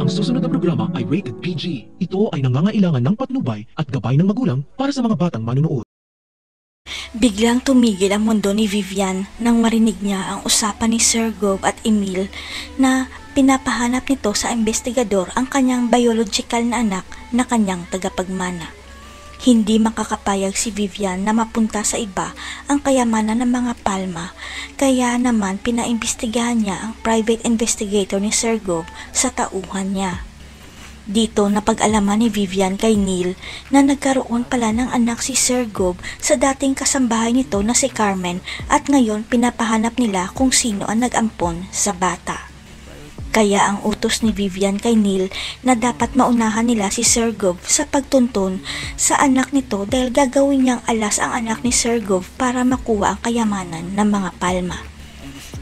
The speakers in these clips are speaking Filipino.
Ang susunod na programa ay rated PG. Ito ay nangangailangan ng patnubay at gabay ng magulang para sa mga batang manunood. Biglang tumigil ang mundo ni Vivian nang marinig niya ang usapan ni Sir Gove at Emil na pinapahanap nito sa investigador ang kanyang biological na anak na kanyang tagapagmana. Hindi makakapayag si Vivian na mapunta sa iba ang kayamanan ng mga Palma, kaya naman pinaimbestigahan niya ang private investigator ni Sir Gove sa tauhan niya. Dito napag-alaman ni Vivian kay Neil na nagkaroon pala ng anak si Sir Gove sa dating kasambahay nito na si Carmen at ngayon pinapahanap nila kung sino ang nag-ampon sa bata. Kaya ang utos ni Vivian kay Neil na dapat maunahan nila si Sir Gove sa pagtuntun sa anak nito dahil gagawin niyang alas ang anak ni Sir Gove para makuha ang kayamanan ng mga Palma.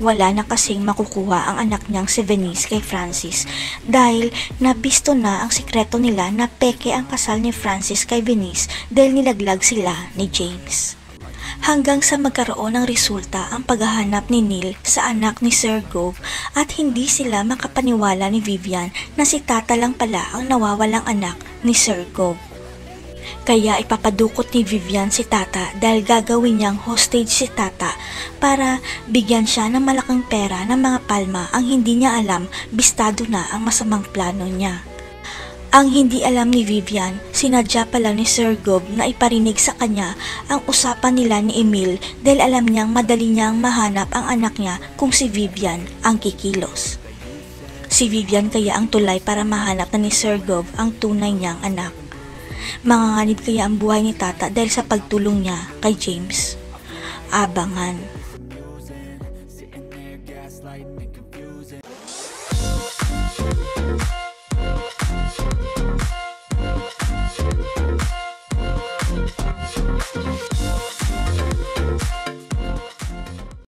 Wala na kasing makukuha ang anak niyang si Venice kay Francis dahil nabisto na ang sikreto nila na peke ang kasal ni Francis kay Venice dahil nilaglag sila ni James. Hanggang sa magkaroon ng resulta ang paghahanap ni Neil sa anak ni Sir Gove at hindi sila makapaniwala ni Vivian na si Tata lang pala ang nawawalang anak ni Sir Gove. Kaya ipapadukot ni Vivian si Tata dahil gagawin niyang hostage si Tata para bigyan siya ng malaking pera ng mga Palma. Ang hindi niya alam, bistado na ang masamang plano niya. Ang hindi alam ni Vivian, sinadya pala ni Sir Gove na iparinig sa kanya ang usapan nila ni Emil dahil alam niyang madali niyang mahanap ang anak niya kung si Vivian ang kikilos. Si Vivian kaya ang tulay para mahanap na ni Sir Gove ang tunay niyang anak. Manganganib kaya ang buhay ni Tata dahil sa pagtulong niya kay James. Abangan.